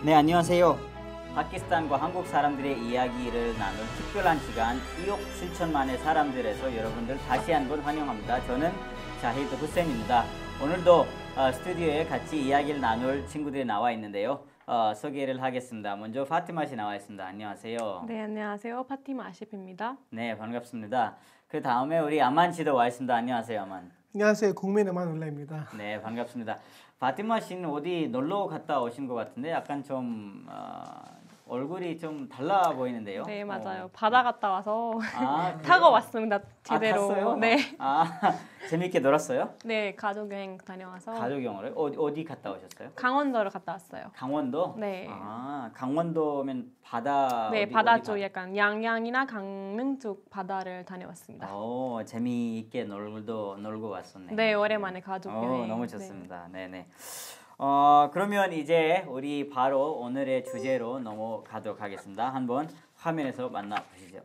네, 안녕하세요. 파키스탄과 한국 사람들의 이야기를 나눌 특별한 시간 2억 7천만의 사람들에서 여러분들 다시 한번 환영합니다. 저는 자히드 후센입니다. 오늘도 스튜디오에 같이 이야기를 나눌 친구들이 나와 있는데요. 소개를 하겠습니다. 먼저 파티마 씨 나와 있습니다. 안녕하세요. 네, 안녕하세요. 파티마 아시프입니다. 네, 반갑습니다. 그 다음에 우리 아만 씨도 와 있습니다. 안녕하세요, 아만. 안녕하세요. 국민의 만울라입니다. 네, 반갑습니다. 파티마 씨는 어디 놀러 갔다 오신 것 같은데 약간 좀 얼굴이 좀 달라 보이는데요. 네, 맞아요. 바다 갔다 와서 아, 타고 왔습니다. 제대로. 탔어요? 네. 재밌게 놀았어요? 네, 가족 여행 다녀와서 가족 여행을 어디 갔다 오셨어요? 강원도를 갔다 왔어요. 강원도? 네. 강원도면 바다 네, 어디, 바다 어디 쪽 약간 양양이나 강릉 쪽 바다를 다녀왔습니다. 재미있게 놀고 왔었네요. 네, 오랜만에 가족 여행. 너무 좋습니다. 네, 네. 그러면 이제 우리 바로 오늘의 주제로 넘어가도록 하겠습니다. 한번 화면에서 만나보시죠.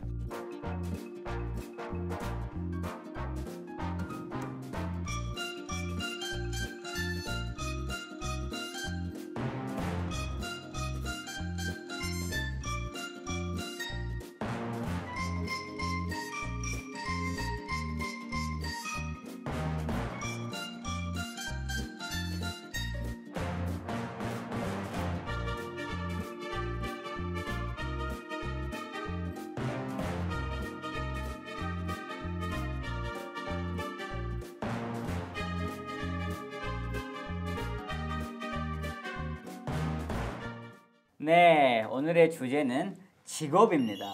네, 오늘의 주제는 직업입니다.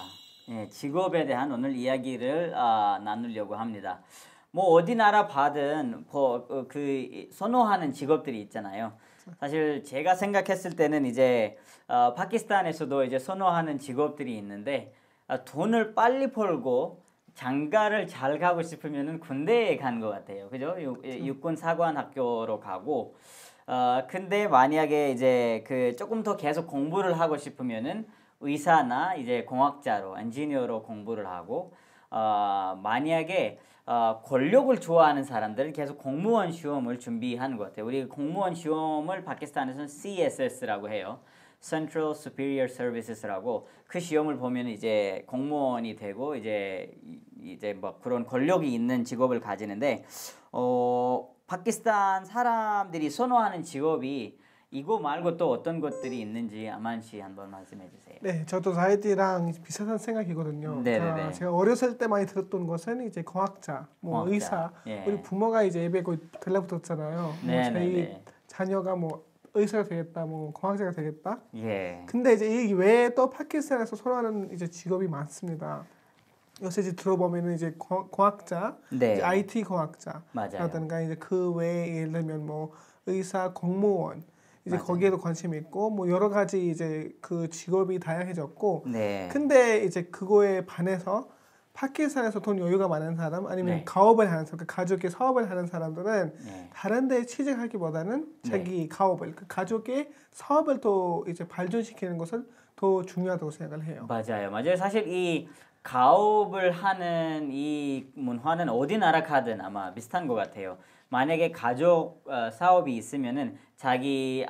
네, 직업에 대한 오늘 이야기를 나누려고 합니다. 뭐 어디 나라 봐든 그 선호하는 직업들이 있잖아요. 사실 제가 생각했을 때는 이제 파키스탄에서도 이제 선호하는 직업들이 있는데 돈을 빨리 벌고 장가를 잘 가고 싶으면은 군대에 간 것 같아요. 그죠? 육군 사관 학교로 가고. 근데 만약에 이제 그 조금 더 계속 공부를 하고 싶으면은 의사나 이제 공학자로 엔지니어로 공부를 하고 만약에 권력을 좋아하는 사람들은 계속 공무원 시험을 준비하는 것 같아요. 우리 공무원 시험을 파키스탄에서는 CSS라고 해요. Central Superior Services라고 그 시험을 보면 이제 공무원이 되고 이제 뭐 그런 권력이 있는 직업을 가지는데 파키스탄 사람들이 선호하는 직업이 이거 말고 또 어떤 것들이 있는지 아만 씨 한번 말씀해 주세요. 네, 저도 자이디랑 비슷한 생각이거든요. 네네네. 제가 어렸을 때 많이 들었던 것은 이제 공학자, 공학자. 의사. 예. 우리 부모가 이제 예비에 달라붙었잖아요. 저희 자녀가 뭐 의사가 되겠다, 뭐 공학자가 되겠다. 예. 근데 이제 이 외에 또 파키스탄에서 선호하는 이제 직업이 많습니다. 요새 이제 들어보면은 이제 공학자, 네. 이제 IT 공학자, 맞아요. 라든가 이제 그 외에 예를 들면 뭐 의사, 공무원 이제 맞아요. 거기에도 관심이 있고 뭐 여러 가지 이제 그 직업이 다양해졌고. 네. 근데 이제 그거에 반해서 파키스탄에서 돈 여유가 많은 사람 아니면 네. 가업을 하는 사람, 가족의 사업을 하는 사람들은 네. 다른 데 취직하기보다는 자기 가업을, 그 가족의 사업을 더 이제 발전시키는 것을 더 중요하다고 생각을 해요. 맞아요. 사실 이 가업을 하는 이 문화는 어디 나라 가든 아마 비슷한 것 같아요. 만약에 가족 사업이 있으면은 자기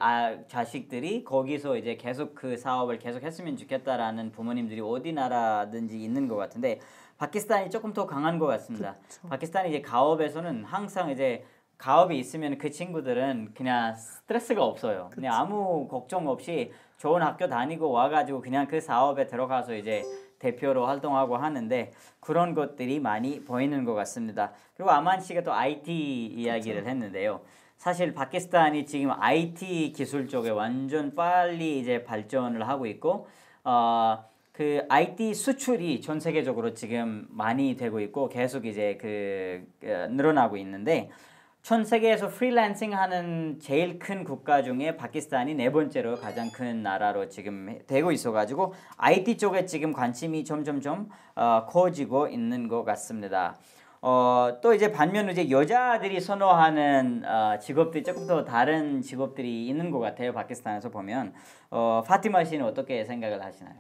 자식들이 거기서 이제 계속 그 사업을 계속 했으면 좋겠다라는 부모님들이 어디 나라든지 있는 것 같은데 파키스탄이 조금 더 강한 것 같습니다. 그쵸. 파키스탄이 이제 가업에서는 항상 이제 가업이 있으면 그 친구들은 그냥 스트레스가 없어요. 그냥 아무 걱정 없이 좋은 학교 다니고 와가지고 그냥 그 사업에 들어가서 이제 대표로 활동하고 하는데 그런 것들이 많이 보이는 것 같습니다. 그리고 아만 씨가 또 IT 이야기를 했는데요. 사실 파키스탄이 지금 IT 기술 쪽에 완전 빨리 이제 발전을 하고 있고 그 IT 수출이 전 세계적으로 지금 많이 되고 있고 계속 이제 늘어나고 있는데 전 세계에서 프리랜싱 하는 제일 큰 국가 중에 파키스탄이 네 번째로 가장 큰 나라로 지금 되고 있어가지고 IT 쪽에 지금 관심이 점점점 커지고 있는 것 같습니다. 또 이제 반면 이제 여자들이 선호하는 직업들이 조금 더 다른 직업들이 있는 것 같아요. 파키스탄에서 보면 파티마 씨는 어떻게 생각을 하시나요?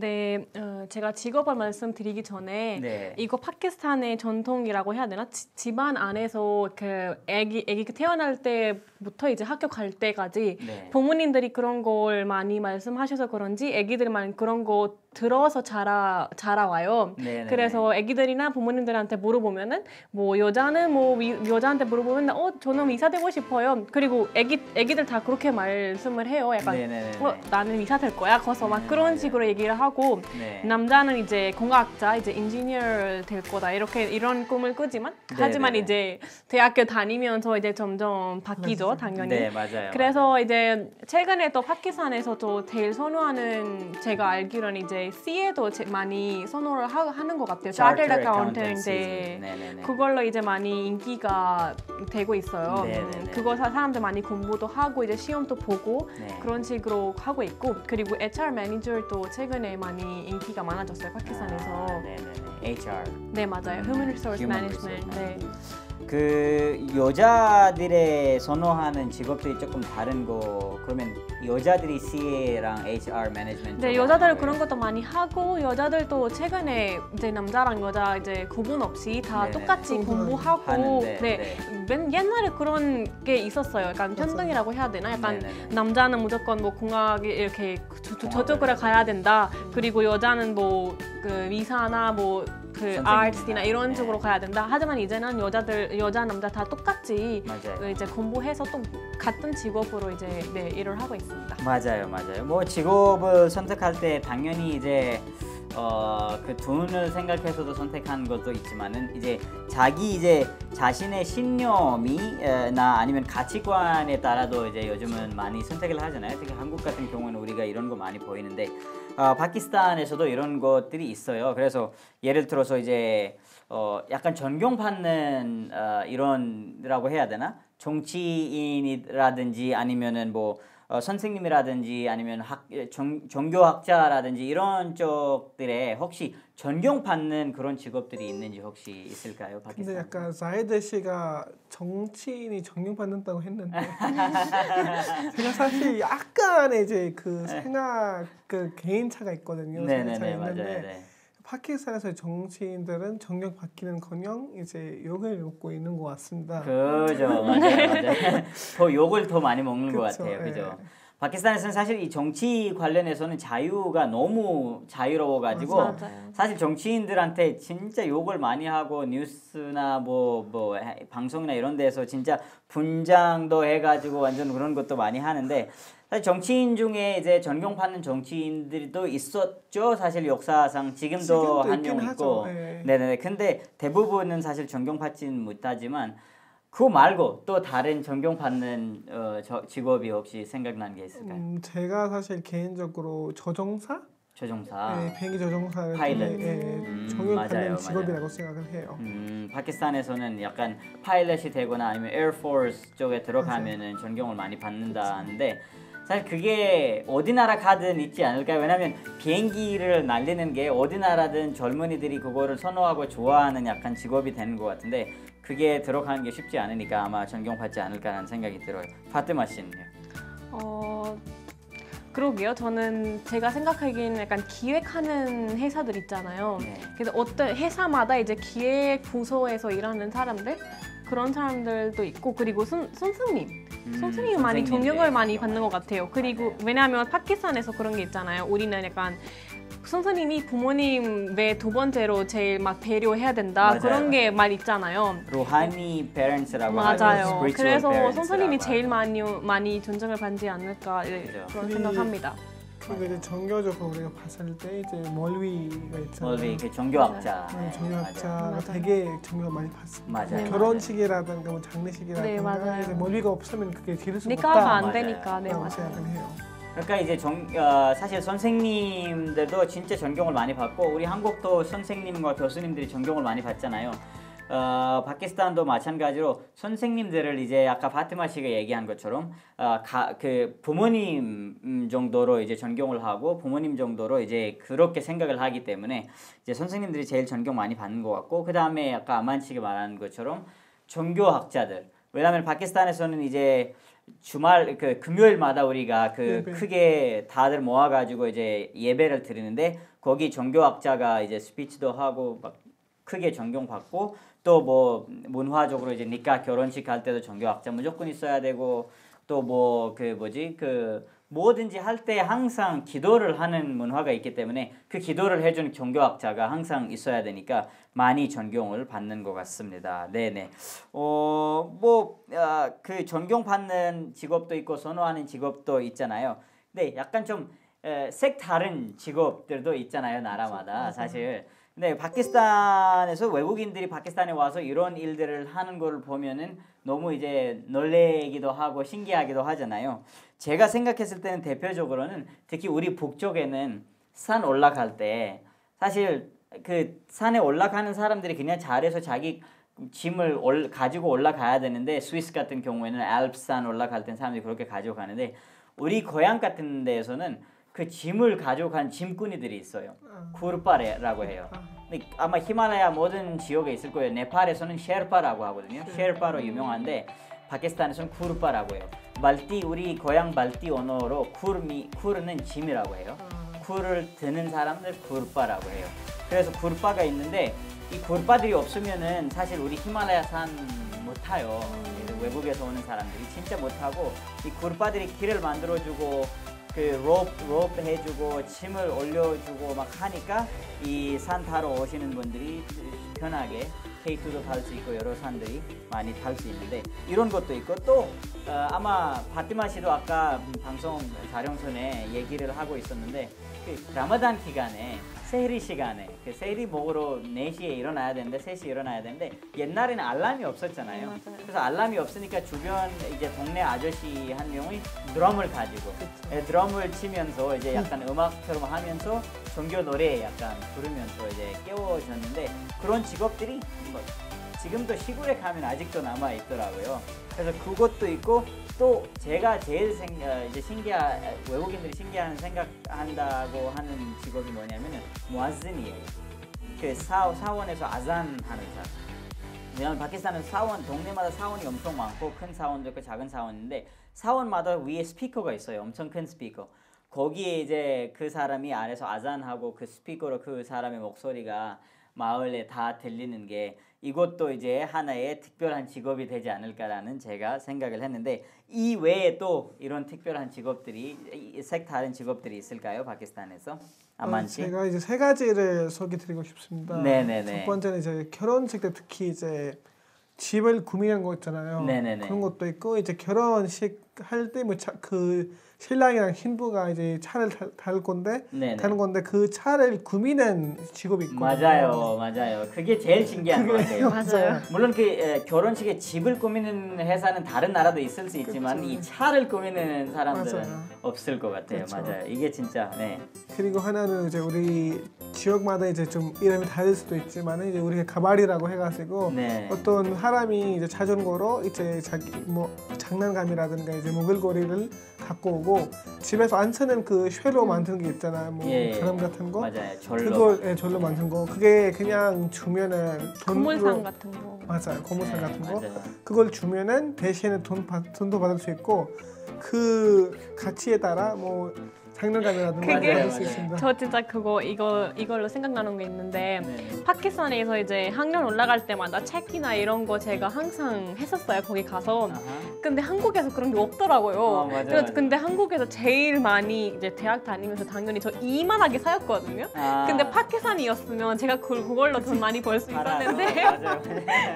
네, 제가 직업을 말씀드리기 전에 네. 이거 파키스탄의 전통이라고 해야 되나? 집안 안에서 그 애기 태어날 때부터 이제 학교 갈 때까지 네. 부모님들이 그런 걸 많이 말씀하셔서 그런지 애기들이 많이 그런 거 들어서 자라와요. 네네네. 그래서 애기들이나 부모님들한테 물어보면은 뭐 여자는 뭐 여자한테 물어보면 저는 의사 되고 싶어요. 그리고 애기들 다 그렇게 말씀을 해요. 약간 네네네. 나는 의사 될 거야. 커서 막 그런 식으로 얘기를 하고 네. 남자는 이제 공학자, 이제 인지니어 될 거다. 이런 꿈을 꾸지만 하지만 네네네. 이제 대학교 다니면서 이제 점점 바뀌죠, 당연히. 네, 맞아요. 그래서 이제 최근에 또 파키스탄에서도 제일 선호하는 제가 알기로는 이제 C에도 많이 선호를 하는 것 같아요. Chartered Accountant. 네네네. 그걸로 이제 많이 인기가 되고 있어요. 네네네. 그거 사람들 많이 공부도 하고 이제 시험도 보고 네. 그런 식으로 하고 있고 그리고 HR 매니저도 최근에 많이 인기가 많아졌어요. 파키스탄에서. 네네네. HR. 네, 맞아요. Human Resource Human Management. Resource 네. 그 여자들의 선호하는 직업들이 조금 다른 거 그러면 여자들이 CA랑 HR 매니지먼트 네, 여자들 그런 것도 많이 하고 여자들도 최근에 이제 남자랑 여자 이제 구분 없이 다 네네. 똑같이 공부하고 하는데, 네. 옛날에 그런 게 있었어요. 약간 편등이라고 해야 되나? 약간 네네네. 남자는 무조건 뭐 공학이 이렇게 저쪽으로 가야 된다. 그리고 여자는 뭐 그 위사나 뭐 그 선생님이나, 아트나 이런 네. 쪽으로 가야 된다. 하지만 이제는 여자 남자 다 똑같이 맞아요. 이제 공부해서 또 같은 직업으로 이제 네, 일을 하고 있습니다. 맞아요. 뭐 직업을 선택할 때 당연히 이제 그 돈을 생각해서도 선택한 것도 있지만은 이제 자신의 신념이 나 아니면 가치관에 따라도 이제 요즘은 많이 선택을 하잖아요. 특히 한국 같은 경우는 우리가 이런 거 많이 보이는데 파키스탄에서도 이런 것들이 있어요. 그래서 예를 들어서 이제 약간 존경받는 이런이라고 해야 되나? 정치인이라든지 아니면은 뭐 선생님이라든지 아니면 종교학자라든지 이런 쪽들에 혹시 존경받는 그런 직업들이 있는지 혹시 있을까요? 근데 파키스탄? 약간 자이드 씨가 정치인이 존경받는다고 했는데 제가 사실 약간의 이제 그 생각 그 개인차가 있거든요. 네네네, 있는데 맞아요. 네. 파키스탄에서 정치인들은 존경받기는커녕 이제 욕을 먹고 있는 것 같습니다. 그죠, 맞아요. 더 욕을 더 많이 먹는 것 그쵸, 같아요, 예. 그죠? 파키스탄에서는 사실 이 정치 관련해서는 자유가 너무 자유로워가지고 맞아요. 사실 정치인들한테 진짜 욕을 많이 하고 뉴스나 뭐 방송이나 이런 데서 진짜 분장도 해가지고 완전 그런 것도 많이 하는데 사실 정치인 중에 이제 존경받는 정치인들도 있었죠. 사실 역사상 지금도 한 있긴 명 하죠. 있고, 예. 네네. 근데 대부분은 사실 존경받지는 못하지만 그거 말고 또 다른 존경받는 직업이 혹시 생각나는 게 있을까요? 제가 사실 개인적으로 조종사, 조종사. 비행기 조종사를 파일럿. 되게 맞아요, 존경받는 직업이라고 생각을 해요. 파키스탄에서는 약간 파일럿이 되거나 아니면 에어포스 쪽에 들어가면은 존경을 많이 받는다는데 사실 그게 어디 나라 가든 있지 않을까요? 왜냐면 비행기를 날리는 게 어디 나라든 젊은이들이 그거를 선호하고 좋아하는 약간 직업이 되는 것 같은데 그게 들어가는 게 쉽지 않으니까 아마 존경받지 않을까라는 생각이 들어요. 파트마 씨는요? 그러게요. 저는 제가 생각하기에는 약간 기획하는 회사들 있잖아요. 네. 그래서 어떤 회사마다 이제 기획 부서에서 일하는 사람들 그런 사람들도 있고 그리고 선생님 많이 선생님들 존경을 많이 존경 받는 것 많이 같아요. 받죠. 그리고 맞아요. 왜냐하면 파키스탄에서 그런 게 있잖아요. 우리는 약간 선생님이 부모님 왜 두 번째로 제일 막 배려해야 된다 맞아요, 그런 게 맞아요. 말 있잖아요. 루하니 페런츠라고 하죠. 맞아요. spiritual 그래서 parents라고 선생님이 제일 하죠. 많이 존중을 받지 않을까 그죠. 그런 우리- 생각합니다. 그리고 이제 종교적으로 우리가 봤을 때 이제 멀위가 있잖아요. 멀리 그 종교학자. 종교학자가 맞아요. 되게 존경을 많이 받습니다. 맞아요. 네, 결혼식이라든가 뭐 장례식이라든가 네, 맞아요. 이제 멀위가 없으면 그게 기를 수가 니까가 없다. 안 맞아요. 되니까 네 라고 맞아요. 생각을 해요. 그러니까 이제 사실 선생님들도 진짜 존경을 많이 받고 우리 한국도 선생님과 교수님들이 존경을 많이 받잖아요. 파키스탄도 마찬가지로 선생님들을 이제 아까 파티마 씨가 얘기한 것처럼 그 부모님 정도로 이제 존경을 하고 부모님 정도로 이제 그렇게 생각을 하기 때문에 이제 선생님들이 제일 존경 많이 받는 것 같고 그 다음에 아까 아만 씨가 말한 것처럼 종교학자들 왜냐하면 파키스탄에서는 이제 주말 그 금요일마다 우리가 그 예배. 크게 다들 모아가지고 이제 예배를 드리는데 거기 종교학자가 이제 스피치도 하고 막 크게 존경받고 또 뭐 문화적으로 이제 니까 결혼식 할 때도 종교학자 무조건 있어야 되고 또 뭐 그 뭐지 그 뭐든지 할 때 항상 기도를 하는 문화가 있기 때문에 그 기도를 해주는 종교학자가 항상 있어야 되니까 많이 존경을 받는 것 같습니다. 네네. 그 존경받는 직업도 있고 선호하는 직업도 있잖아요. 근데 약간 좀 색다른 직업들도 있잖아요, 나라마다 사실. 근데 파키스탄에서 외국인들이 파키스탄에 와서 이런 일들을 하는 걸 보면은 너무 이제 놀래기도 하고 신기하기도 하잖아요. 제가 생각했을 때는 대표적으로는 특히 우리 북쪽에는 산 올라갈 때 사실 그 산에 올라가는 사람들이 그냥 잘해서 자기 짐을 가지고 올라가야 되는데 스위스 같은 경우에는 알프스산 올라갈 땐 사람들이 그렇게 가지고 가는데 우리 고향 같은 데에서는 그 짐을 가지고 간 짐꾼이들이 있어요. 쿠르파레라고 해요. 근데 아마 히말라야 모든 지역에 있을 거예요. 네팔에서는 셰르파라고 하거든요. 셰르파로 유명한데 파키스탄에서는 쿠르파라고 해요. 말띠 우리 고향 말띠 언어로 쿠르는 짐이라고 해요. 쿠를 드는 사람들 쿠르파라고 해요. 그래서 쿠르파가 있는데 이 쿠르파들이 없으면은 사실 우리 히말라야 산 못 타요. 외국에서 오는 사람들이 진짜 못 타고 이 쿠르파들이 길을 만들어주고 그 로프 해주고 짐을 올려주고 막 하니까 이 산 타러 오시는 분들이 편하게 K2도 탈 수 있고 여러 산들이 많이 탈 수 있는데 이런 것도 있고 또 아마 파티마 씨도 아까 방송 촬영 전에 얘기를 하고 있었는데 그 라마단 기간에 세리 시간에 그 세리 먹으러 4시에 일어나야 되는데 3시에 일어나야 되는데 옛날에는 알람이 없었잖아요. 맞아요. 그래서 알람이 없으니까 주변 이제 동네 아저씨 한 명이 드럼을 가지고 드럼을 치면서 이제 약간 음악처럼 하면서 종교 노래 약간 부르면서 이제 깨워줬는데 그런 직업들이 뭐 지금도 시골에 가면 아직도 남아 있더라고요. 그래서 그것도 있고 또 제가 제일 이제 외국인들이 신기한 생각한다고 하는 직업이 뭐냐면은 무아즈인이에요. 그 사원에서 아잔 하는 사람. 왜냐면 파키스탄은 동네마다 사원이 엄청 많고 큰 사원도 있고 작은 사원인데 사원마다 위에 스피커가 있어요. 엄청 큰 스피커. 거기에 이제 그 사람이 안에서 아잔하고 그 스피커로 그 사람의 목소리가 마을에 다 들리는 게 이것도 이제 하나의 특별한 직업이 되지 않을까라는 제가 생각을 했는데 이 외에 또 이런 특별한 직업들이 색다른 직업들이 있을까요? 파키스탄에서? 아만 씨? 제가 이제 3가지를 소개드리고 싶습니다. 네네네. 첫 번째는 이제 결혼식 때 특히 이제 집을 구매한 거 있잖아요. 네네네. 그런 것도 있고 이제 결혼식 할 때 뭐 그 신랑이랑 신부가 이제 차를 탈 건데 네네. 타는 건데 그 차를 구매하는 직업이 있거든요. 맞아요. 그게 제일 신기한 것 같아요. 맞아요. 물론 그 결혼식에 집을 꾸미는 회사는 다른 나라도 있을 수 있지만 그렇죠. 이 차를 꾸미는 사람들은 맞아요. 없을 것 같아요. 그렇죠. 맞아요. 이게 진짜 네. 그리고 하나는 이제 우리 지역마다 이제 좀 이름이 다를 수도 있지만 이제 우리가 가발이라고 해가지고 네. 어떤 사람이 이제 자전거로 이제 자기 뭐 장난감이라든가 이제 먹을거리를 갖고 오고 집에서 안 쓰는 그 쇠로 만드는 게 있잖아요. 뭐 예. 드럼 같은 거. 맞아요. 절로. 그걸 절로 만든 거. 그게 그냥 주면은 고물상 같은 거. 맞아요. 고물상 네, 같은 거. 맞아요. 그걸 주면은 대신에 돈도 받을 수 있고 그 가치에 따라 뭐 장난감이라든가 그게- 받을 수 있습니다. 저 진짜 이걸로 생각나는 게 있는데 네. 파키스탄에서 이제 학년 올라갈 때마다 책이나 이런 거 제가 항상 했었어요. 거기 가서. 아하. 근데 한국에서 그런 게 없더라고요. 맞아요. 근데 한국에서 제일 많이 이제 대학 다니면서 당연히 저 이만하게 사였거든요. 아. 근데 파키스탄이었으면 제가 그걸로 돈 많이 벌 수 있었는데 맞아요.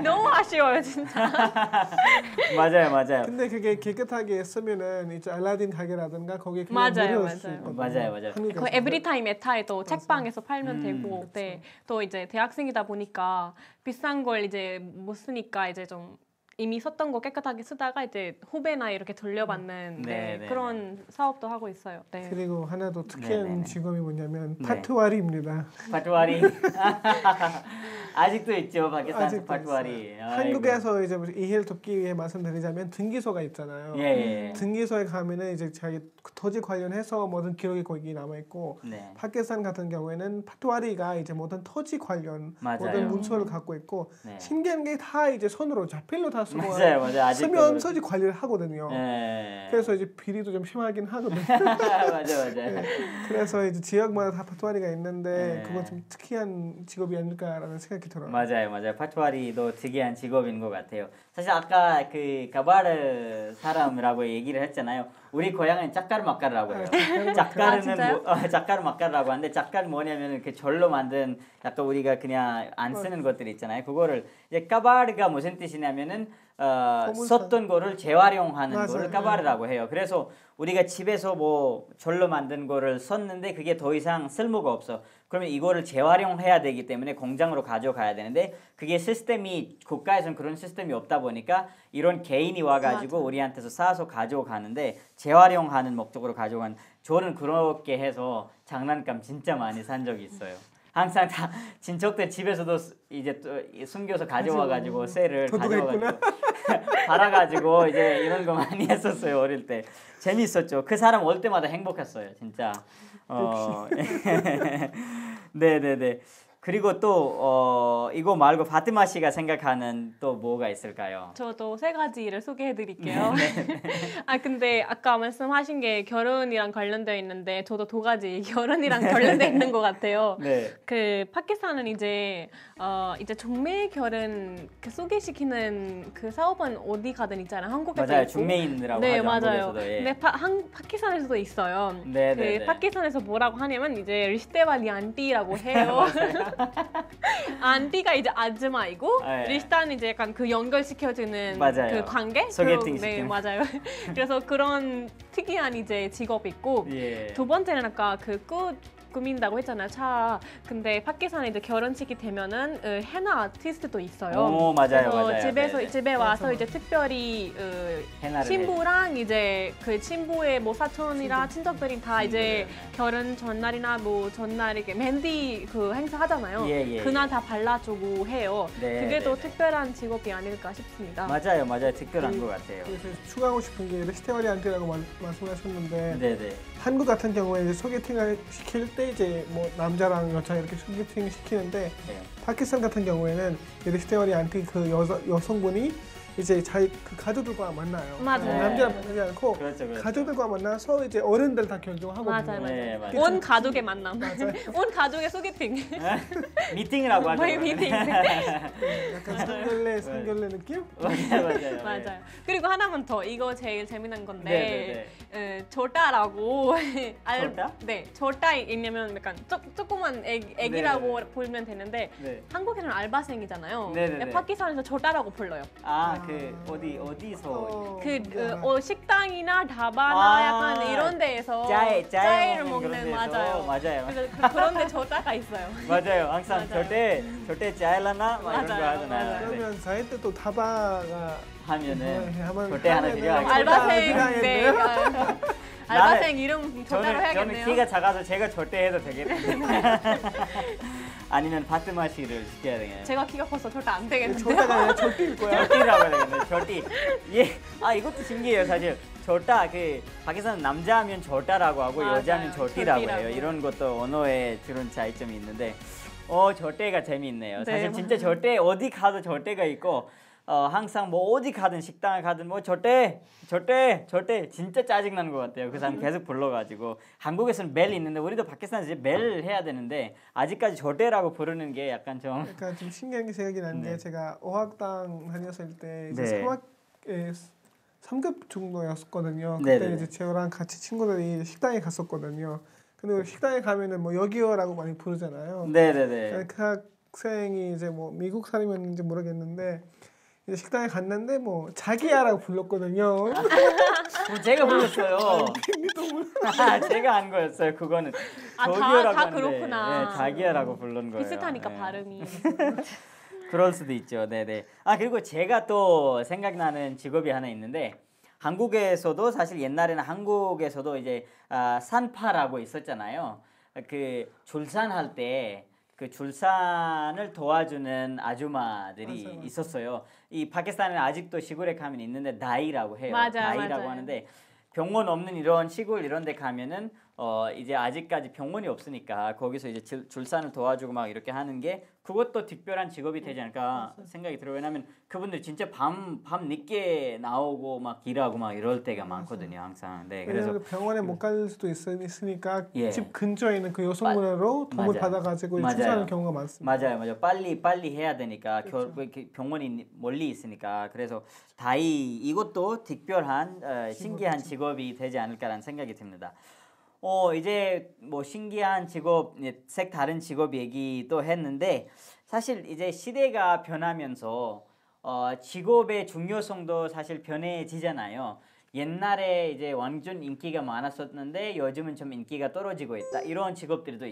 너무 아쉬워요 진짜. 맞아요. 근데 그게 깨끗하게 쓰면은 이제 알라딘 가게라든가 거기 그냥 맞아요, 무료로 쓸 수 맞아요. 있거든요. 맞아요. 한국에서. 그 에브리타임 에타에도 책방에서 팔면 되고, 그쵸. 네. 또 이제 대학생이다 보니까 비싼 걸 이제 못 쓰니까 이제 좀 이미 썼던 거 깨끗하게 쓰다가 이제 후배나 이렇게 돌려받는 네, 네, 그런 사업도 하고 있어요. 네. 그리고 하나 더 특이한 네네네. 직업이 뭐냐면 네. 파트와리입니다. 파트와리. 아직도 있죠. 파키스탄 아직도 파트와리. 있어요. 한국에서 이제 이해를 돕기 위해 말씀드리자면 등기소가 있잖아요. 예. 등기소에 가면은 이제 자기 토지 관련해서 모든 기록이 거기 남아 있고 네. 파키스탄 같은 경우에는 파트와리가 이제 모든 토지 관련 맞아요. 모든 문서를 갖고 있고 네. 신기한 게 다 이제 손으로 자필로 다 쓰고 맞아요. 아직도 쓰면서 이제 관리를 하거든요. 네. 그래서 이제 비리도 좀 심하긴 하거든요. 맞아. 네. 그래서 이제 지역마다 다 파투아리가 있는데 네. 그건 좀 특이한 직업이 아닐까라는 생각이 들어요. 맞아요. 파투아리도 특이한 직업인 것 같아요. 사실 아까 그 가바르 사람이라고 얘기를 했잖아요. 우리 고향은 짝가르마까르라고 해요. 짝가르는 짝가르마까르라고 하는데 짝가르 뭐냐면 이렇게 절로 만든 약간 우리가 그냥 안 쓰는 것들이 있잖아요. 그거를 이제 까바르가 무슨 뜻이냐면은 썼던 거를 재활용하는 맞아요. 거를 까바르라고 해요. 그래서 우리가 집에서 뭐 절로 만든 거를 썼는데 그게 더 이상 쓸모가 없어. 그러면 이거를 재활용해야 되기 때문에 공장으로 가져가야 되는데 그게 시스템이 국가에서는 그런 시스템이 없다 보니까 이런 개인이 와가지고 맞아. 우리한테서 사서 가져가는데 재활용하는 목적으로 가져간 저는 그렇게 해서 장난감 진짜 많이 산 적이 있어요. 항상 다 친척들 집에서도 이제 또 숨겨서 가져와가지고 쇠를 가져와가지고 팔아가지고 이제 이런 거 많이 했었어요 어릴 때. 재밌었죠. 그 사람 올 때마다 행복했어요 진짜. 네네네. 그리고 또 이거 말고 파티마 씨가 생각하는 또 뭐가 있을까요? 저도 세 가지를 소개해드릴게요. 근데 아까 말씀하신 게 결혼이랑 관련되어 있는데 저도 두 가지 결혼이랑 관련되어 있는 것 같아요. 네. 그 파키스탄은 이제 중매 결혼 그 소개시키는 그 사업은 어디 가든 있잖아요. 한국에도 맞아요. 있고. 중매인이라고 네, 하죠. 맞아요. 한국에서도. 예. 근데 파키스탄에서도 있어요. 네. 그 파키스탄에서 뭐라고 하냐면 이제 리시테발리 안티라고 해요. 안티가 이제 아줌마이고 네. 리시타는 이제 약간 그 연결시켜주는 맞아요. 그 관계? 소개팅 네, 시키는. 맞아요. 그래서 그런 특이한 이제 직업 있고 예. 두 번째는 아까 그 꽃 꾸민다고 했잖아요. 차. 근데 파키스탄에 이제 결혼식이 되면은 헤나 아티스트도 있어요. 오, 맞아요. 그래서 네네. 집에 와서 맞아. 이제 특별히 헤나를 신부랑 이제 그 신부의 뭐 사촌이랑 친척들이 다 이제 결혼 전날이나 뭐 전날 이렇게 맨디 그 행사 하잖아요. 예. 그날 다 발라주고 해요. 네, 그게 더 네. 특별한 직업이 아닐까 싶습니다. 맞아요. 특별한 것 같아요. 그래서 추가하고 싶은 게 리시테마리 안티라고 말씀하셨는데 네네. 한국 같은 경우에 이제 소개팅을 시킬 때 이제 뭐 남자랑 여자 이렇게 소개팅 시키는데 네. 파키스탄 같은 경우에는 리시테마리 안티 그 여성분이 이제 자기 그 가족들과 만나요. 맞아요. 남자랑 만나지 않고 그렇죠. 가족들과 만나서 이제 어른들 다 결정하거든요. 맞아요. 네, 맞아요. 온 가족의 만남. 맞아요. 온 가족의 소개팅. 미팅이라고 하죠. 미팅. 약간 상견례 느낌? 맞아요. 맞아요. 그리고 하나만 더. 이거 제일 재미난 건데 네네네. 조타라고 조타? 네, 조타 있냐면 약간 조그만 애기라고 보면 되는데 네. 한국에는 알바생이잖아요. 네네네. 파키스탄에서 조타라고 불러요. 그 어디서 식당이나 다바나 약간 아, 이런 데에서 짜이를 짜이를 먹는 먹는 그런 데서. 맞아요. 그래서 그런데 조타가 있어요. 맞아요. 항상 맞아요. 절대 짜일라나 막 이런 거 맞아요. 하잖아요. 맞아요. 네. 그러면 자기 때또 다바가 하면은 하면 절대 하나 하면은 필요하겠네요. 알바생 네. 알바생 이름 조타로 저는 해야겠네요. 키가 작아서 제가 절대 해도 되겠네요. 아니면 파트마 씨를 시켜야 되겠네요. 제가 키가 커서 절대 안 되겠는데. 조타가 아니라 절대일 거야. 절대라고 해야 되겠네. 절대. 예. 이것도 신기해요. 사실 절다 그 파키스탄 남자하면 절다라고 하고 맞아요. 여자하면 절디라고 해요. 절디라고. 이런 것도 언어에 그런 차이점이 있는데 절대가 재미있네요. 네, 사실 진짜 절대 어디 가도 절대가 있고 항상 뭐 어디 가든 식당을 가든 뭐 절대 진짜 짜증 나는 것 같아요. 그 사람 계속 불러가지고 한국에서는 멜 있는데 우리도 파키스탄에서 이제 멜 해야 되는데 아직까지 절대라고 부르는 게 약간 좀 약간 좀 신기한 게 생각이 나는 게 네. 제가 어학당 다녔을 때 이제 네. 3급 정도였었거든요. 네, 그때 네, 이제 저랑 같이 친구들이 식당에 갔었거든요. 근데 식당에 가면은 뭐 여기요라고 많이 부르잖아요. 네네네. 그 학생이 이제 뭐 미국 사람이었는지 모르겠는데 이제 식당에 갔는데 뭐 자기야라고 불렀거든요. 제가 불렀어요. 제가 한 거였어요. 그거는 저기요라고 다 하는데, 그렇구나. 네, 자기야라고 부른 거예요. 비슷하니까 네. 발음이. 그럴 수도 있죠. 네네. 그리고 제가 또 생각나는 직업이 하나 있는데 한국에서도 사실 옛날에는 한국에서도 이제 산파라고 있었잖아요. 그 출산할 때 그 출산을 도와주는 아주마들이 맞아요. 있었어요. 이 파키스탄에는 아직도 시골에 가면 있는데 다이라고 해요. 맞아요, 다이라고 맞아요. 하는데 병원 없는 이런 시골 이런 데 가면은 이제 아직까지 병원이 없으니까 거기서 이제 출산을 도와주고 막 이렇게 하는 게 그것도 특별한 직업이 되지 않을까 생각이 들어요. 왜냐하면 그분들 진짜 밤 늦게 나오고 막 일하고 막 이럴 때가 많거든요, 항상. 네, 그래서 병원에 못 갈 수도 있으니까 예. 집 근처에 있는 그 여성분으로 도움을 받아가지고 출산하는 경우가 많습니다. 맞아요. 빨리 해야 되니까 병원이 멀리 있으니까 그래서 이것도 특별한 신기한 직업이 되지 않을까라는 생각이 듭니다. 이제 뭐 신기한 직업, 다른 직업 얘기도 했는데 사실 이제 시대가 변하면서 직업의 중요성도 사실 변해지잖아요. 옛날에 이제 완전 인기가 많았었는데 요즘은 좀 인기가 떨어지고 있다. 이런 직업들도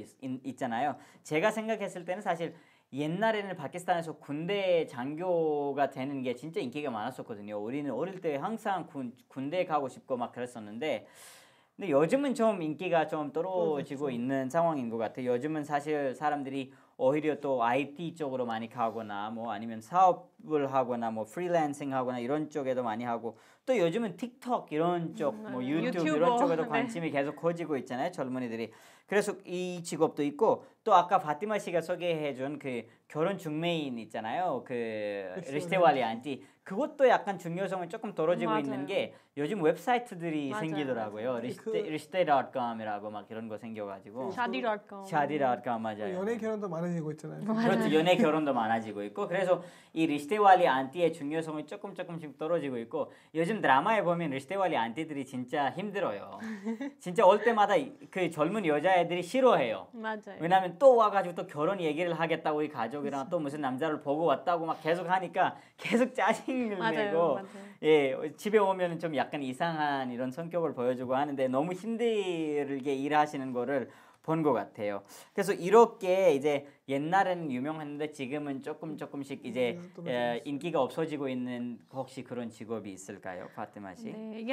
있잖아요. 제가 생각했을 때는 사실 옛날에는 파키스탄에서 군대 장교가 되는 게 진짜 인기가 많았었거든요. 우리는 어릴 때 항상 군대 가고 싶고 막 그랬었는데 근데 요즘은 좀 인기가 좀 떨어지고 있는 상황인 것 같아요. 요즘은 사실 사람들이 오히려 또 IT 쪽으로 많이 가거나 뭐 아니면 사업을 하거나 뭐 프리랜싱 하거나 이런 쪽에도 많이 하고 또 요즘은 틱톡 이런 쪽 뭐 유튜브 이런 쪽에도 관심이 계속 커지고 있잖아요. 젊은이들이. 그래서 이 직업도 있고 또 아까 파티마 씨가 소개해준 그 결혼 중매인 있잖아요. 그 리시테왈리 안티 그것도 약간 중요성이 조금 떨어지고 있는 게 요즘 웹사이트들이 생기더라고요. 리시테.com이라고 막 그런 거 생겨가지고 샤디.com 맞아요. 연애 결혼도 많아지고 있잖아요. 그렇죠. 연애 결혼도 많아지고 있고 그래서 이 리시테왈리 안티의 중요성이 조금씩 떨어지고 있고 요즘 드라마에 보면 리시테왈리 안티들이 진짜 힘들어요. 진짜 올 때마다 그 젊은 여자애들이 싫어해요. 맞아요. 왜냐하면 또 와가지고 또 결혼 얘기를 하겠다고 우리 가족이랑 또 무슨 남자를 보고 왔다고 막 계속 하니까 계속 짜증을 내고 예 집에 오면은 좀 약간 이상한 이런 성격을 보여주고 하는데 너무 힘들게 일하시는 거를 본 것 같아요. 그래서 이렇게 이제 옛날에는 유명했는데 지금은 조금씩 이제 인기가 없어지고 있는 혹시 그런 직업이 있을까요, 파티마 씨? 네,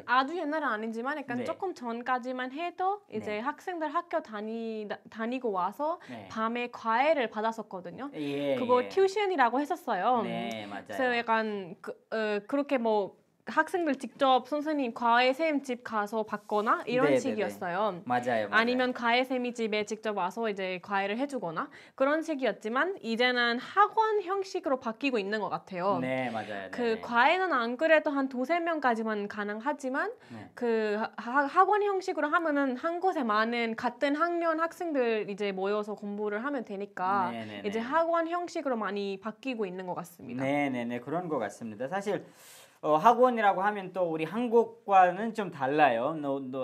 아주 옛날은 아니지만 약간 조금 전까지만 해도 이제 학생들 학교 다니고 와서 밤에 과외를 받았었거든요. 그거 튜션이라고 했었어요. 네, 맞아요. 그래서 약간 그렇게 뭐 학생들 직접 선생님 과외쌤 집 가서 받거나 이런 식이었어요. 맞아요. 아니면 과외쌤이 집에 직접 와서 이제 과외를 해주거나 그런 식이었지만 이제는 학원 형식으로 바뀌고 있는 것 같아요. 네, 맞아요. 그 과외는 안 그래도 한 2~3명까지만 가능하지만 그 학원 형식으로 하면은 한 곳에 많은 같은 학년 학생들 이제 모여서 공부를 하면 되니까 이제 학원 형식으로 많이 바뀌고 있는 것 같습니다. 네네네 그런 것 같습니다. 사실 학원이라고 하면 또 우리 한국과는 좀 달라요.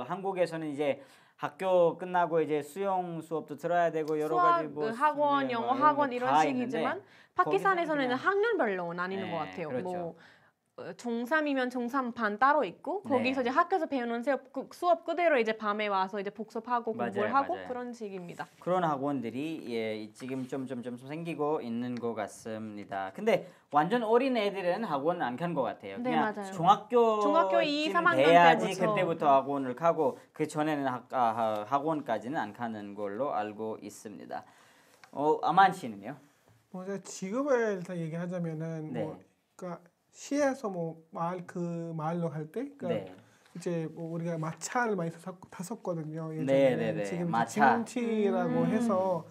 한국에서는 이제 학교 끝나고 이제 수영 수업도 들어야 되고 여러 가지 뭐 학원, 영어 학원 이런 식이지만 파키스탄에서는 학년별로 나뉘는 것 같아요. 그렇죠. 뭐 중3이면 중3 반 따로 있고 거기서 이제 학교에서 배우는 수업 그대로 이제 밤에 와서 이제 복습하고 공부를 하고 그런 식입니다. 그런 학원들이 지금 좀 생기고 있는 것 같습니다. 근데 완전 어린 애들은 학원 안 간 것 같아요. 네, 그냥 맞아요. 중학교 2, 3학년 돼야지 그때부터 학원을 가고 그 전에는 학원까지는 안 가는 걸로 알고 있습니다. 아만 씨는요? 뭐 제가 직업을 일단 얘기하자면은 뭐 그러니까 시에서 뭐 마을로 갈 때 그러니까 이제 뭐 우리가 마차를 많이 탔었거든요. 예전에 지금 칭치라고 해서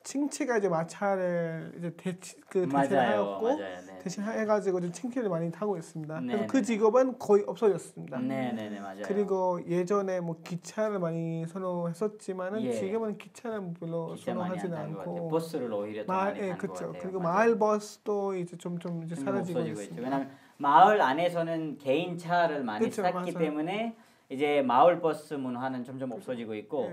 칭치가 이제 마차를 이제 대체하였고 대신해가지고 좀 칭치를 많이 타고 있습니다. 그래서 그 직업은 거의 없어졌습니다. 맞아요. 그리고 예전에 뭐 기차를 많이 선호했었지만은 지금은 기차는 별로 선호하지는 않고 버스를 오히려 더 많이 타는 것 같아요. 그리고 마을 버스도 이제 좀 이제 사라지고 있습니다. 왜냐하면 마을 안에서는 개인 차를 많이 탔기 때문에 이제 마을 버스 문화는 점점 없어지고 있고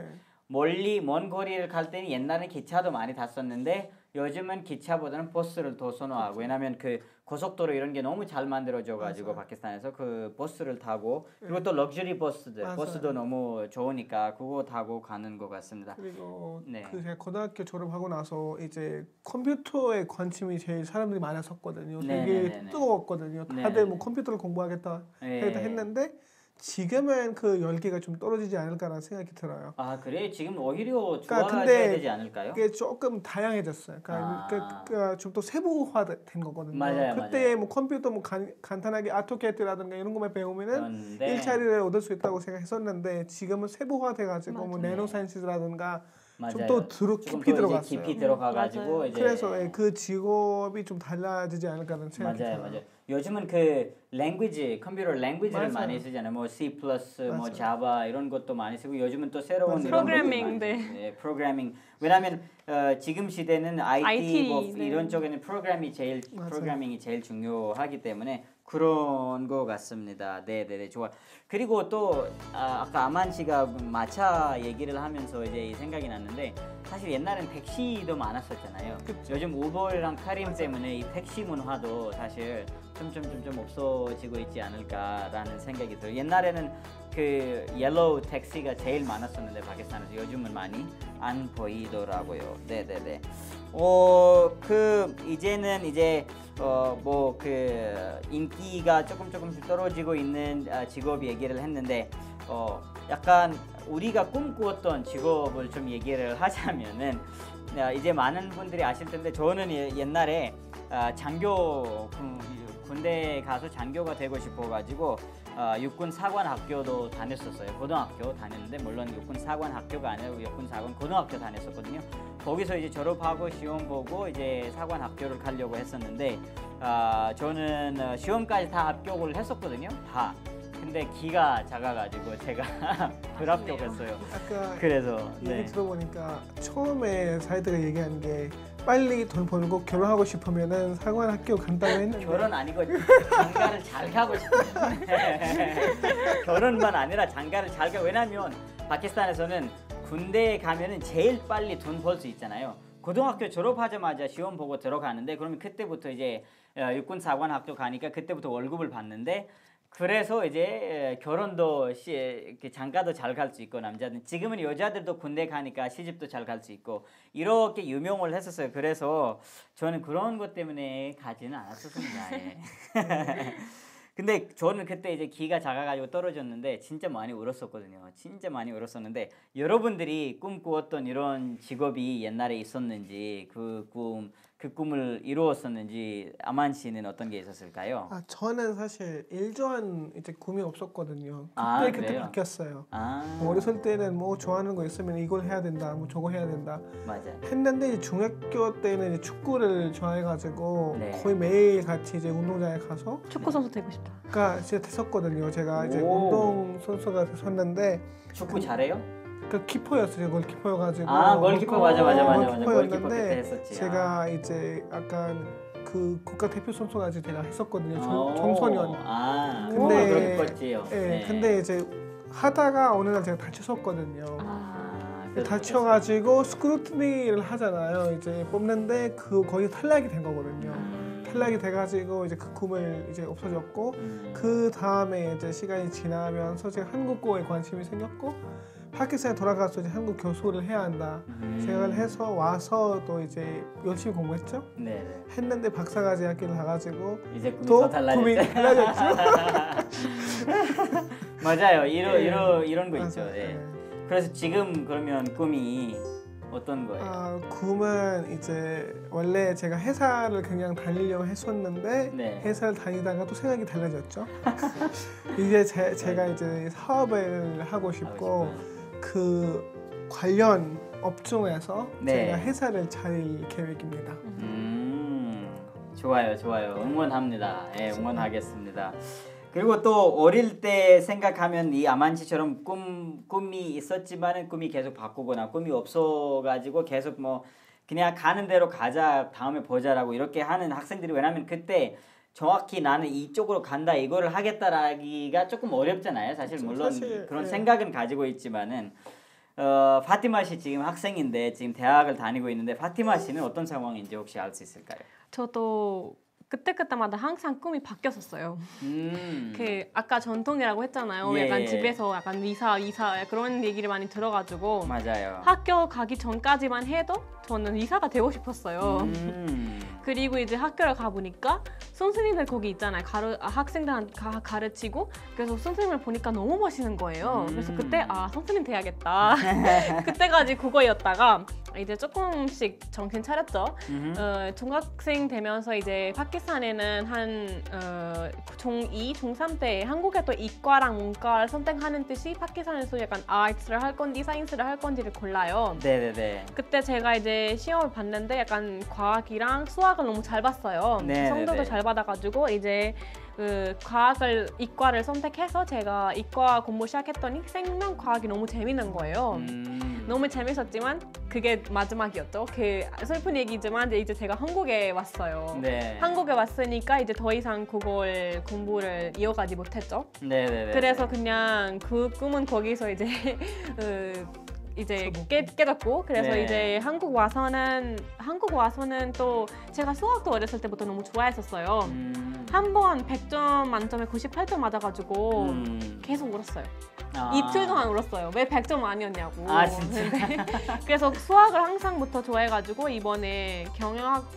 먼 거리를 갈 때는 옛날에 기차도 많이 탔었는데 요즘은 기차보다는 버스를 더 선호하고 왜냐하면 그 고속도로 이런 게 너무 잘 만들어져가지고 파키스탄에서 그 버스를 타고 그리고 또 럭셔리 버스도 너무 좋으니까 그거 타고 가는 것 같습니다. 그리고 제가 고등학교 졸업하고 나서 이제 컴퓨터에 관심이 제일 사람들이 많았었거든요. 되게 뜨거웠거든요. 다들 뭐 컴퓨터를 공부하겠다 했는데 지금은 그 열기가 좀 떨어지지 않을까라는 생각이 들어요. 아 그래? 지금 오히려 좋아져야 되지 않을까요? 그게 조금 다양해졌어요. 그러니까 좀 더 세부화된 거거든요. 맞아요, 그때 맞아요. 뭐 컴퓨터 뭐 간단하게 아토캐드라든가 이런 것만 배우면은 그런데 일자리를 얻을 수 있다고 생각했었는데 지금은 세부화돼가지고 뭐 네노사이언스라든가 좀 더 깊이 들어갔어요. 깊이 들어가가지고 이제 그래서 그 직업이 좀 달라지지 않을까라는 생각이 들어요. 맞아요. 요즘은 그 랭귀지, 컴퓨터 랭귀지를 많이 쓰잖아요. 뭐 C++, 뭐 Java 이런 것도 많이 쓰고 요즘은 또 새로운 이런 프로그래밍, 네, 프로그래밍. 왜냐하면 지금 시대는 IT 뭐 이런 쪽에는 프로그래밍이 제일 중요하기 때문에 그런 거 같습니다. 네, 좋아. 그리고 또 아까 아만 씨가 마차 얘기를 하면서 이제 생각이 났는데 사실 옛날엔 택시도 많았었잖아요. 그쵸. 요즘 우버랑 카림 때문에 이 택시 문화도 사실 좀 없어지고 있지 않을까라는 생각이 들어요. 옛날에는 그 옐로우 택시가 제일 많았었는데 파키스탄에서 요즘은 많이 안 보이더라고요. 네네네. 이제는 이제 뭐 그 인기가 조금씩 떨어지고 있는 직업 얘기를 했는데 약간 우리가 꿈꾸었던 직업을 좀 얘기를 하자면은 이제 많은 분들이 아실 텐데 저는 옛날에 장교 군대 가서 장교가 되고 싶어가지고 육군 사관 학교도 다녔었어요. 고등학교 다녔는데 물론 육군 사관 학교가 아니고 육군 사관 고등학교 다녔었거든요. 거기서 이제 졸업하고 시험 보고 이제 사관 학교를 가려고 했었는데 저는 시험까지 다 합격을 했었거든요. 다. 근데 키가 작아가지고 제가 불합격했어요. 아까 그래서 얘기 들어보니까 처음에 사이드가 얘기한 게 빨리 돈 벌고 결혼하고 싶으면은 사관 학교 간다고 했는데 결혼 아니고 장가를 잘 가고 싶어요. 결혼만 아니라 장가를 잘 가. 왜냐면 파키스탄에서는 군대에 가면은 제일 빨리 돈 벌 수 있잖아요. 고등학교 졸업하자마자 시험 보고 들어가는데 그러면 그때부터 이제 육군 사관 학교 가니까 그때부터 월급을 받는데 그래서 이제 결혼도 장가도 잘 갈 수 있고 남자들 지금은 여자들도 군대 가니까 시집도 잘 갈 수 있고 이렇게 유명을 했었어요. 그래서 저는 그런 것 때문에 가지는 않았었습니다. 예. 근데 저는 그때 이제 키가 작아가지고 떨어졌는데 진짜 많이 울었었거든요. 진짜 많이 울었었는데 여러분들이 꿈꾸었던 이런 직업이 옛날에 있었는지 그 꿈을 이루었었는지 아만 씨는 어떤 게 있었을까요? 저는 사실 일조한 이제 꿈이 없었거든요. 그때 바뀌었어요. 어렸을 때는 뭐 좋아하는 거 있으면 이걸 해야 된다, 뭐 저거 해야 된다. 맞아요. 했는데 이제 중학교 때는 이제 축구를 좋아해가지고 네. 거의 매일 같이 이제 운동장에 가서 축구 선수 되고 싶다. 그러니까 진짜 됐었거든요. 제가 이제 운동 선수가 됐었는데 축구 잘해요? 그 키퍼였어요. 골키퍼여가지고. 골키퍼 맞아. 골키퍼였는데 그때 했었지. 제가 이제 약간 그 국가 대표 선수까지 제가 했었거든요. 청소년. 근데 그렇겠지요. 네. 근데 이제 하다가 어느 날 제가 다쳤었거든요. 다쳐가지고 스크루트니를 하잖아요. 이제 뽑는데 거기 탈락이 된 거거든요. 탈락이 돼가지고 이제 그 꿈을 이제 없어졌고 그 다음에 이제 시간이 지나면서 제가 한국어에 관심이 생겼고 파키스탄에 돌아가서 이제 한국 교수를 해야 한다 생각을 해서 와서 또 이제 열심히 공부했죠. 네. 했는데 박사과제 학교를 가가지고 이제 꿈이 또 더 달라졌죠. 꿈이 달라졌죠. 맞아요. 이런 거 있죠. 네. 그래서 지금 그러면 꿈이 어떤 거예요? 꿈은 이제 원래 제가 회사를 그냥 다니려고 했었는데 회사를 다니다가 또 생각이 달라졌죠. 이제 제가 이제 사업을 하고 싶고 그 관련 업종에서 제가 회사를 차릴 계획입니다. 좋아요. 응원합니다. 응원하겠습니다. 그리고 또 어릴 때 생각하면 이 아만씨처럼 꿈이 있었지만은 꿈이 계속 바꾸거나 꿈이 없어가지고 계속 뭐 그냥 가는 대로 가자 다음에 보자라고 이렇게 하는 학생들이 왜냐면 그때 정확히 나는 이쪽으로 간다 이거를 하겠다라기가 조금 어렵잖아요. 사실 물론 그런 생각은 가지고 있지만은 파티마 씨 지금 학생인데 지금 대학을 다니고 있는데 파티마 씨는 어떤 상황인지 혹시 알 수 있을까요? 저도 그때마다 항상 꿈이 바뀌었었어요. 그 아까 전통이라고 했잖아요. 약간 집에서 약간 의사 그런 얘기를 많이 들어가지고 맞아요. 학교 가기 전까지만 해도 저는 의사가 되고 싶었어요. 그리고 이제 학교를 가보니까 선생님들 거기 있잖아요. 학생들한테 가르치고 그래서 선생님을 보니까 너무 멋있는 거예요. 그래서 그때 선생님 돼야겠다. 그때까지 그거였다가 이제 조금씩 정신 차렸죠. 중학생 되면서 이제 파키스탄에는 한 중2, 중3 때 한국에 또 이과랑 문과를 선택하는 듯이 파키스탄에서 약간 아트를 할 건지 사이언스를 할 건지를 골라요. 네네네. 그때 제가 이제 시험을 봤는데 약간 과학이랑 수학을 너무 잘 봤어요. 성적도 잘 받아가지고 이제 이과를 선택해서 제가 이과 공부 시작했더니 생명과학이 너무 재밌는 거예요. 너무 재밌었지만 그게 마지막이었죠. 그 슬픈 얘기지만 이제 제가 한국에 왔어요. 네. 한국에 왔으니까 이제 더 이상 그걸 공부를 이어가지 못했죠. 네네네. 그래서 그냥 그 꿈은 거기서 이제 깨졌고 그래서 이제 한국 와서는 또 제가 수학도 어렸을 때부터 너무 좋아했었어요. 한 번 100점 만점에 98점 맞아가지고 계속 울었어요. 이틀 동안 울었어요. 왜 100점 아니었냐고. 진짜? 그래서 수학을 항상부터 좋아해가지고 이번에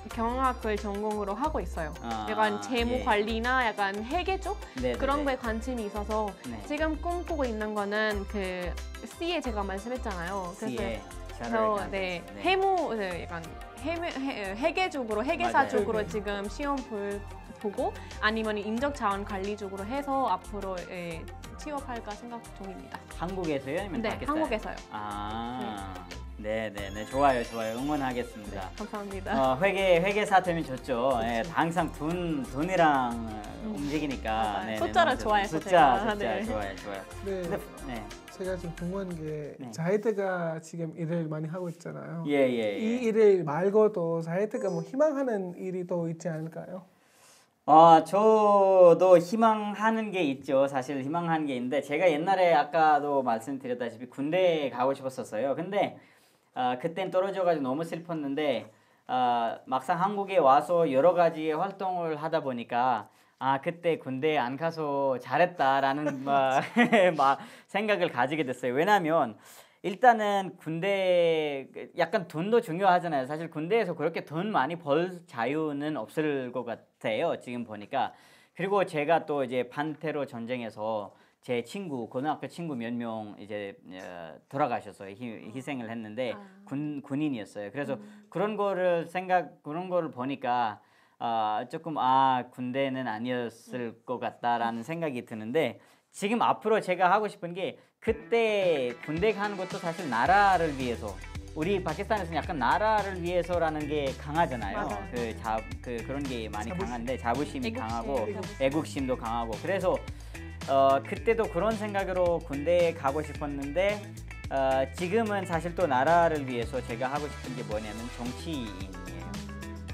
경영학을 전공으로 하고 있어요. 약간 재무 관리나 약간 회계 쪽 그런 거에 관심이 있어서 지금 꿈꾸고 있는 거는 그 C에 제가 말씀했잖아요. 그래서 약간 회계 쪽으로 회계사 쪽으로 지금 시험 보고 아니면 인적자원 관리 쪽으로 해서 앞으로 취업할까 생각 중입니다. 한국에서요? 아니면 네, 파키스탄? 한국에서요. 네네네, 좋아요. 응원하겠습니다. 네, 감사합니다. 회계사 되면 좋죠. 항상 돈이랑 움직이니까. 숫자를 좋아해서 숫자 네. 좋아요. 네. 네. 제가 좀 궁금한 게 자이드가 지금 일을 많이 하고 있잖아요. 예. 이 일을 말고도 자이드가 뭐 희망하는 일이 또 있지 않을까요? 저도 희망하는 게 있죠. 사실 희망하는 게 있는데 제가 옛날에 아까도 말씀드렸다시피 군대에 가고 싶었었어요. 근데 그땐 떨어져가지고 너무 슬펐는데 막상 한국에 와서 여러 가지 활동을 하다 보니까 그때 군대에 안 가서 잘했다라는 막 생각을 가지게 됐어요. 왜냐하면 일단은 군대 약간 돈도 중요하잖아요. 사실 군대에서 그렇게 돈 많이 벌 자유는 없을 것 같아요. 지금 보니까. 그리고 제가 또 이제 반테러 전쟁에서 제 친구 고등학교 친구 몇 명 이제 돌아가셨어요. 희생을 했는데 군인이었어요. 그래서 그런 거를 보니까 조금 군대는 아니었을 것 같다라는 생각이 드는데 지금 앞으로 제가 하고 싶은 게 그때 군대 가는 것도 사실 나라를 위해서 우리 파키스탄에서는 약간 나라를 위해서라는 게 강하잖아요. 그런 게 많이 강한데 자부심이 강하고 애국심도 강하고 그래서 그때도 그런 생각으로 군대에 가고 싶었는데 지금은 사실 또 나라를 위해서 제가 하고 싶은 게 뭐냐면 정치인이에요.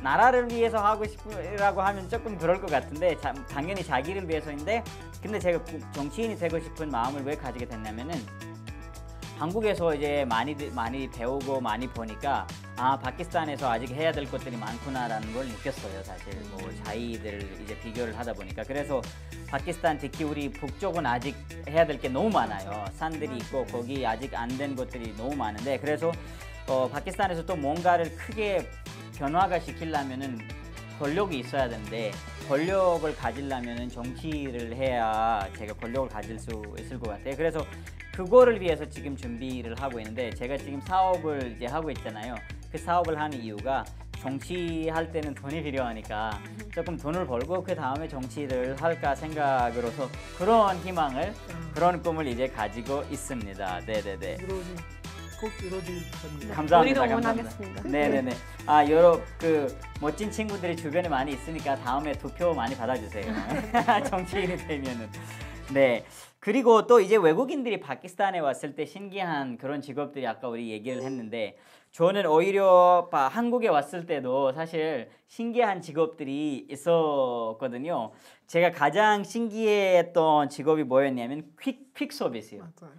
나라를 위해서 하고 싶으라고 하면 조금 그럴 것 같은데 당연히 자기를 위해서인데 근데 제가 정치인이 되고 싶은 마음을 왜 가지게 됐냐면은 한국에서 이제 많이 배우고 많이 보니까 파키스탄에서 아직 해야 될 것들이 많구나라는 걸 느꼈어요. 사실 뭐 자이들 이제 비교를 하다 보니까 그래서 파키스탄 특히 우리 북쪽은 아직 해야 될 게 너무 많아요. 산들이 있고 거기 아직 안 된 것들이 너무 많은데 그래서 파키스탄에서 또 뭔가를 크게 변화가 시키려면은 권력이 있어야 되는데 권력을 가지려면은 정치를 해야 제가 권력을 가질 수 있을 것 같아요. 그래서 그거를 위해서 지금 준비를 하고 있는데 제가 지금 사업을 이제 하고 있잖아요. 그 사업을 하는 이유가 정치할 때는 돈이 필요하니까 조금 돈을 벌고 그 다음에 정치를 할까 생각으로서 그런 희망을 그런 꿈을 이제 가지고 있습니다. 네네네. 꼭 이루어질 겁니다. 감사합니다. 우리도 응원하겠습니다. 네네네. 여러 멋진 친구들이 주변에 많이 있으니까 다음에 투표 많이 받아주세요. 정치인이 되면은. 네. 그리고 또 이제 외국인들이 파키스탄에 왔을 때 신기한 그런 직업들이 아까 우리 얘기를 했는데 저는 오히려 한국에 왔을 때도 사실 신기한 직업들이 있었거든요. 제가 가장 신기했던 직업이 뭐였냐면 퀵 서비스요. 맞아요.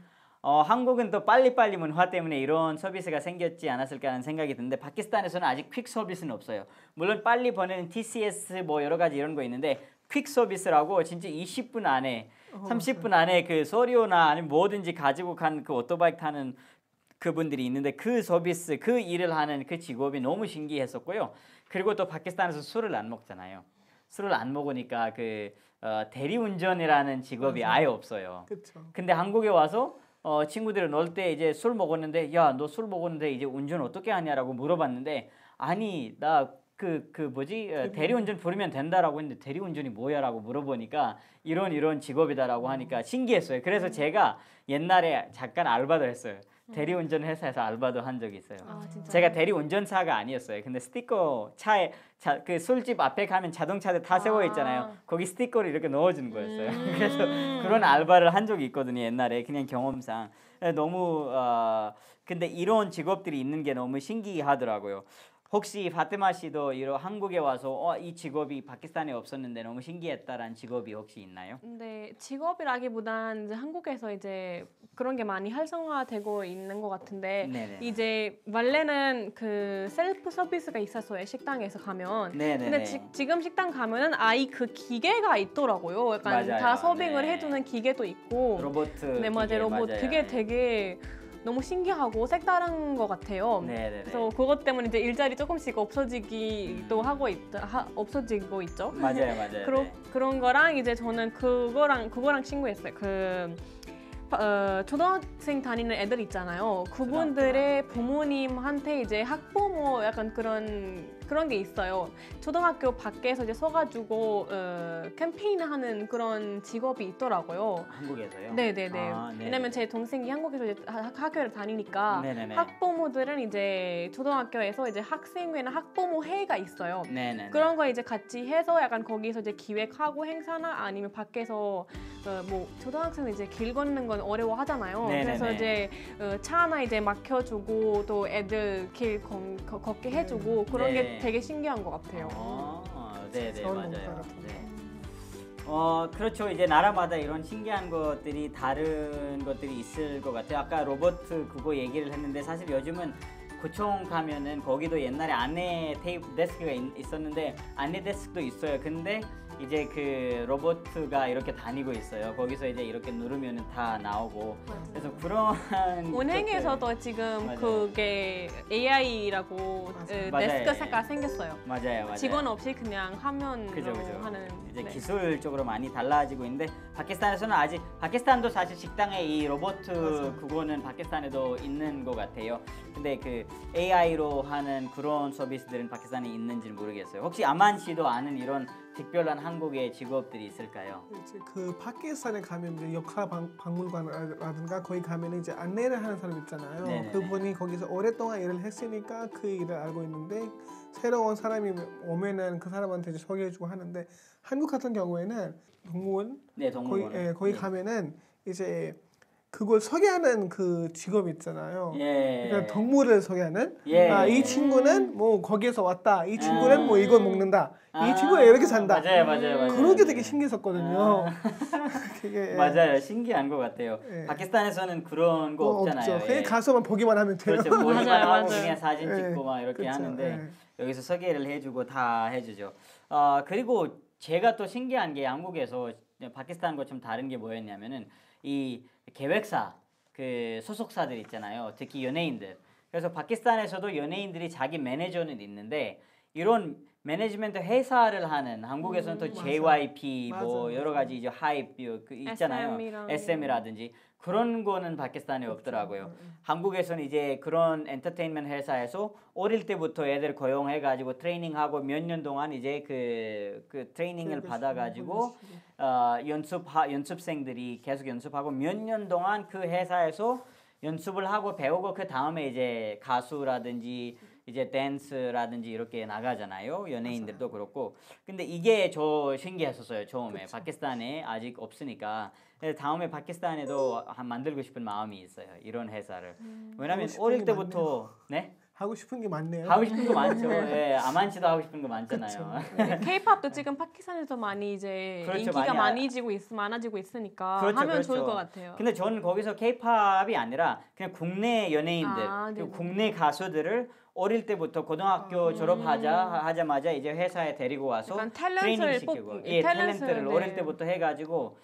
한국은 또 빨리빨리 문화 때문에 이런 서비스가 생겼지 않았을까 하는 생각이 드는데 파키스탄에서는 아직 퀵 서비스는 없어요. 물론 빨리 보내는 TCS 뭐 여러 가지 이런 거 있는데 퀵 서비스라고 진짜 20분 안에 30분 안에 그 서류나 아니면 뭐든지 가지고 간 그 오토바이 타는 그분들이 있는데 그 서비스 그 일을 하는 그 직업이 너무 신기했었고요. 그리고 또 파키스탄에서 술을 안 먹잖아요. 술을 안 먹으니까 그 대리운전이라는 직업이 맞아요. 아예 없어요. 그쵸. 근데 한국에 와서 친구들이 놀 때 이제 술 먹었는데 야, 너 술 먹었는데 이제 운전 어떻게 하냐라고 물어봤는데 아니 나 그 뭐지 대리운전 부르면 된다라고 했는데 대리운전이 뭐야라고 물어보니까 이런 직업이다라고 하니까 신기했어요. 그래서 제가 옛날에 잠깐 알바도 했어요. 대리운전 회사에서 알바도 한 적이 있어요. 제가 대리운전사가 아니었어요. 근데 스티커 차에 그 술집 앞에 가면 자동차들 다 세워 있잖아요. 거기 스티커를 이렇게 넣어주는 거였어요. 그래서 그런 알바를 한 적이 있거든요. 옛날에 그냥 경험상 너무 근데 이런 직업들이 있는 게 너무 신기하더라고요. 혹시 파티마 씨도 이런 한국에 와서 이 직업이 파키스탄에 없었는데 너무 신기했다라는 직업이 혹시 있나요? 네, 직업이라기보단 이제 한국에서 이제 그런 게 많이 활성화되고 있는 것 같은데 네네. 이제 원래는 그 셀프 서비스가 있었어요. 식당에서 가면. 네네네. 근데 지금 식당 가면은 아이 그 기계가 있더라고요. 약간 맞아요. 다 서빙을 네. 해주는 기계도 있고. 로봇. 네, 맞아요. 로봇. 맞아요. 그게 되게 너무 신기하고 색다른 것 같아요. 네네네. 그래서 그것 때문에 이제 일자리 조금씩 없어지기도 하고 없어지고 있죠. 맞아요. 그런 거랑 이제 저는 그거랑 친구였어요. 초등학생 다니는 애들 있잖아요. 그분들의 부모님한테 이제 학부모 약간 그런 게 있어요. 초등학교 밖에서 이제 서가지고 캠페인을 하는 그런 직업이 있더라고요. 한국에서요? 네네네. 왜냐면 제 동생이 한국에서 이제 학교를 다니니까 네네네. 학부모들은 이제 초등학교에서 이제 학생회나 학부모 회의가 있어요. 네네네. 그런 거 이제 같이 해서 약간 거기서 이제 기획하고 행사나 아니면 밖에서 뭐 초등학생은 이제 길 걷는 건 어려워하잖아요. 네네네. 그래서 이제 차 하나 이제 막혀주고 또 애들 길 걷게 해주고 그런 게 되게 신기한 것 같아요. 네네 서울 맞아요. 문화 같은 거. 네. 그렇죠. 이제 나라마다 이런 신기한 것들이 다른 것들이 있을 것 같아요. 아까 로봇 그거 얘기를 했는데 사실 요즘은 구청 가면은 거기도 옛날에 안내 데스크가 있었는데 안내 데스크도 있어요. 근데 이제 그 로봇가 이렇게 다니고 있어요. 거기서 이제 이렇게 누르면은 다 나오고. 맞아요. 그래서 그런 은행에서도 지금 맞아요. 그게 AI라고 데스크가 생겼어요. 맞아요. 직원 없이 그냥 화면으로 그죠. 하는 이제 네. 기술적으로 많이 달라지고 있는데 파키스탄에서는 아직 파키스탄도 사실 식당에 이 로봇 그거는 파키스탄에도 있는 것 같아요. 근데 그 AI로 하는 그런 서비스들은 파키스탄에 있는지는 모르겠어요. 혹시 아만 씨도 아는 이런 특별한 한국의 직업들이 있을까요? 이제 그 파키스탄에 가면 이제 역사 박물관이라든가 거기 가면 이제 안내를 하는 사람 있잖아요. 네네네. 그분이 거기서 오랫동안 일을 했으니까 그 일을 알고 있는데 새로운 사람이 오면은 그 사람한테 이제 소개해주고 하는데 한국 같은 경우에는 동물원, 네, 동물원. 거기 가면은 이제 그걸 소개하는 그 직업 있잖아요. 그러니까 동물을 소개하는. 이 친구는 뭐 거기에서 왔다. 이 친구는 뭐 이걸 먹는다. 이 친구가 이렇게 산다. 맞아요. 그런 게 되게 신기했었거든요. 그게 맞아요. 신기한 것 같아요. 예. 파키스탄에서는 그런 거 없잖아요. 없죠. 그냥 가서만 보기만 하면 돼요. 그렇죠. 보기만 하고 맞아요. 그냥 사진 예. 찍고 막 이렇게 그쵸. 하는데 예. 여기서 소개를 해주고 다 해주죠. 그리고 제가 또 신기한 게 한국에서 파키스탄과 좀 다른 게 뭐였냐면은 이 계획사 그 소속사들 있잖아요. 특히 연예인들. 그래서 파키스탄에서도 연예인들이 자기 매니저는 있는데 이런 매니지먼트 회사를 하는 한국에서는 또 JYP 뭐 여러 가지 이제 하이프 그 있잖아요. SM이라든지 그런 거는 파키스탄에 없더라고요. 한국에서는 이제 그런 엔터테인먼트 회사에서 어릴 때부터 애들 고용해 가지고 트레이닝하고 몇 년 동안 이제 그 트레이닝을 받아 가지고 연습생들이 계속 연습하고 몇 년 동안 그 회사에서 연습을 하고 배우고 그 다음에 이제 가수라든지 이제 댄스라든지 이렇게 나가잖아요. 연예인들도 그렇고. 근데 이게 저 신기했었어요. 처음에. 그쵸. 파키스탄에 아직 없으니까. 다음에 파키스탄에도 만들고 싶은 마음이 있어요. 이런 회사를. 왜냐면 어릴 때부터 네? 하고 싶은 게 많네요. 하고 싶은 거 많죠. 예, 아만치도 하고 싶은 거 많잖아요. K-팝도 지금 파키스탄에서 많이 이제 그렇죠, 인기가 많이 많아지고 있으니까 그렇죠, 하면 그렇죠. 좋을 것 같아요. 근데 저는 거기서 K-팝이 아니라 그냥 국내 연예인들, 그리고 국내 가수들을 어릴 때부터 고등학교 졸업하자마자 이제 회사에 데리고 와서 트레이닝 시키고, 탤런트를 어릴 때부터 해가지고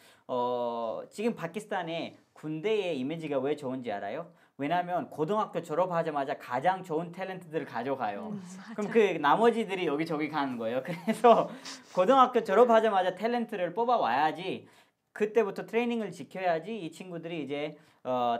지금 파키스탄의 군대의 이미지가 왜 좋은지 알아요? 왜냐하면 고등학교 졸업하자마자 가장 좋은 탤런트들을 가져가요. 그럼 그 나머지들이 여기저기 가는 거예요. 그래서 고등학교 졸업하자마자 탤런트를 뽑아와야지 그때부터 트레이닝을 지켜야지 이 친구들이 이제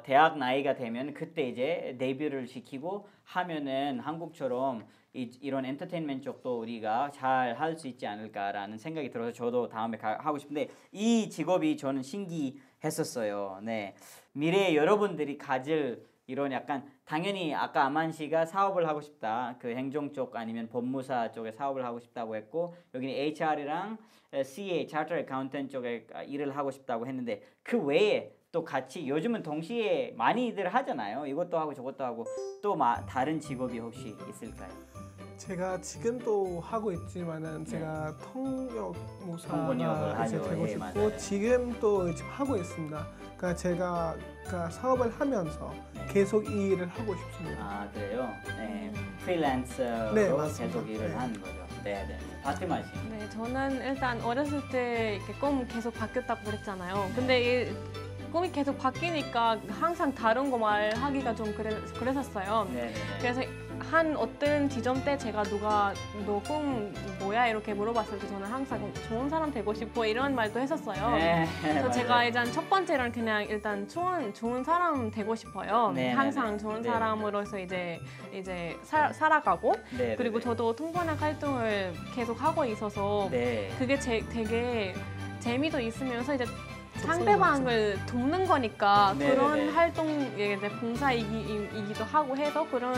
대학 나이가 되면 그때 이제 데뷔를 시키고 하면은 한국처럼 이런 엔터테인먼트 쪽도 우리가 잘 할 수 있지 않을까라는 생각이 들어서 저도 다음에 하고 싶은데 이 직업이 저는 신기했었어요. 네. 미래에 여러분들이 가질 이런 약간 당연히 아까 아만 씨가 사업을 하고 싶다. 그 행정 쪽 아니면 법무사 쪽에 사업을 하고 싶다고 했고 여기는 HR이랑 CA, Chartered Accountant 쪽에 일을 하고 싶다고 했는데 그 외에 또 같이 요즘은 동시에 많이들 하잖아요. 이것도 하고 저것도 하고 또 다른 직업이 혹시 있을까요? 제가 지금도 하고 있지만은 제가 통역무사가 이제 되고 싶고 맞아요. 지금 또 하고 있습니다. 그러니까 제가 사업을 하면서 계속 이 일을 하고 싶습니다. 아 그래요? 네, 프리랜서로 계속 일을 하는 거죠. 네. 파티마 씨. 네, 저는 일단 어렸을 때 이렇게 꿈 계속 바뀌었다고 그랬잖아요. 근데 이 꿈이 계속 바뀌니까 항상 다른 거 말하기가 좀 그랬었어요. 네. 그래서 한 어떤 지점 때 제가 누가 너 꿈 뭐야 이렇게 물어봤을 때 저는 항상 좋은 사람 되고 싶고 이런 말도 했었어요. 네, 그래서 제가 일단 첫 번째로는 그냥 일단 좋은 사람 되고 싶어요. 항상 좋은 사람으로서 이제 살아가고 그리고 저도 통번역 활동을 계속 하고 있어서 그게 되게 재미도 있으면서 이제 상대방을 돕는 거니까 그런 활동에 봉사이기도 하고 해서 그런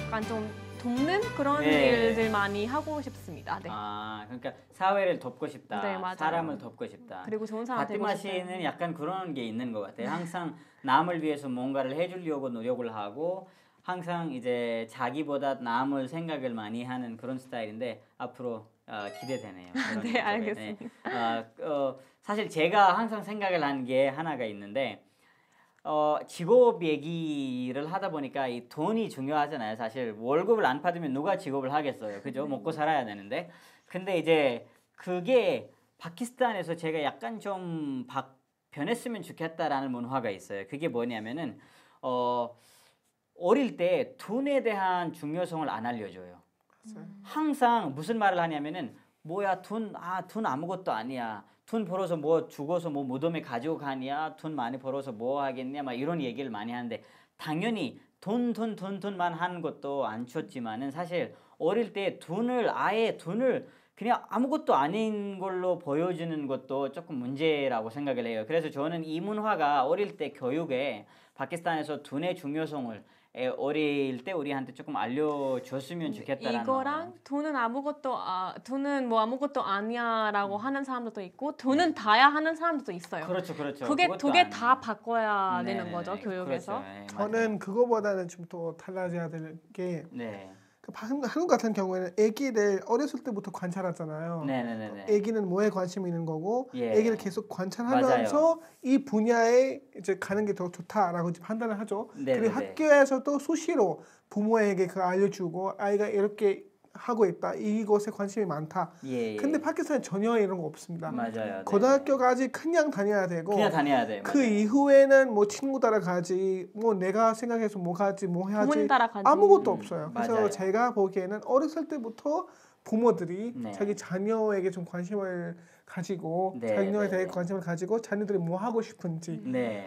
약간 좀 돕는 그런 일들 많이 하고 싶습니다. 네. 아, 그러니까 사회를 돕고 싶다. 네, 맞아요. 사람을 돕고 싶다. 그리고 좋은 사람 되고 싶다. 파티마 씨는 약간 그런 게 있는 것 같아요. 항상 남을 위해서 뭔가를 해주려고 노력을 하고 항상 이제 자기보다 남을 생각을 많이 하는 그런 스타일인데 앞으로 기대되네요. 네, 알겠습니다. 사실 제가 항상 생각을 하는 게 하나가 있는데 직업 얘기를 하다 보니까 이 돈이 중요하잖아요. 사실 월급을 안 받으면 누가 직업을 하겠어요. 그죠? 먹고 살아야 되는데. 근데 이제 그게 파키스탄에서 제가 약간 좀 변했으면 좋겠다라는 문화가 있어요. 그게 뭐냐면은 어릴 때 돈에 대한 중요성을 안 알려줘요. 항상 무슨 말을 하냐면은 뭐야 돈 아무것도 아니야. 돈 벌어서 뭐 죽어서 뭐 무덤에 가지고 가냐? 돈 많이 벌어서 뭐 하겠냐? 막 이런 얘기를 많이 하는데 당연히 돈만 하는 것도 안 좋지만은 사실 어릴 때 돈을 그냥 아무것도 아닌 걸로 보여주는 것도 조금 문제라고 생각을 해요. 그래서 저는 이 문화가 어릴 때 교육에 파키스탄에서 돈의 중요성을 어릴 때 우리한테 조금 알려줬으면 좋겠다라는 이거랑 돈은 뭐 아무것도 아니야라고 하는 사람들도 있고 돈은 다야 하는 사람들도 있어요. 그렇죠. 그게 두 개 다 바꿔야 되는 거죠 교육에서. 그렇죠. 저는 그거보다는 좀 더 달라져야 되는 게 한국 같은 경우에는 아기를 어렸을 때부터 관찰하잖아요. 아기는 뭐에 관심이 있는 거고 아기를 계속 관찰하면서 맞아요. 이 분야에 이제 가는 게 더 좋다라고 판단을 하죠. 그리고 학교에서도 수시로 부모에게 그거 알려주고 아이가 이렇게 하고 있다. 이것에 관심이 많다. 근데 파키스탄에 전혀 이런 거 없습니다. 맞아요. 고등학교까지 그냥 다녀야 되고 그 맞아요. 이후에는 뭐 친구 따라가지 뭐 내가 생각해서 뭐 가지 뭐 해야지 아무것도 없어요. 그래서 맞아요. 제가 보기에는 어렸을 때부터 부모들이 자기 자녀에게 좀 관심을 가지고 자녀에 대해 관심을 가지고 자녀들이 뭐 하고 싶은지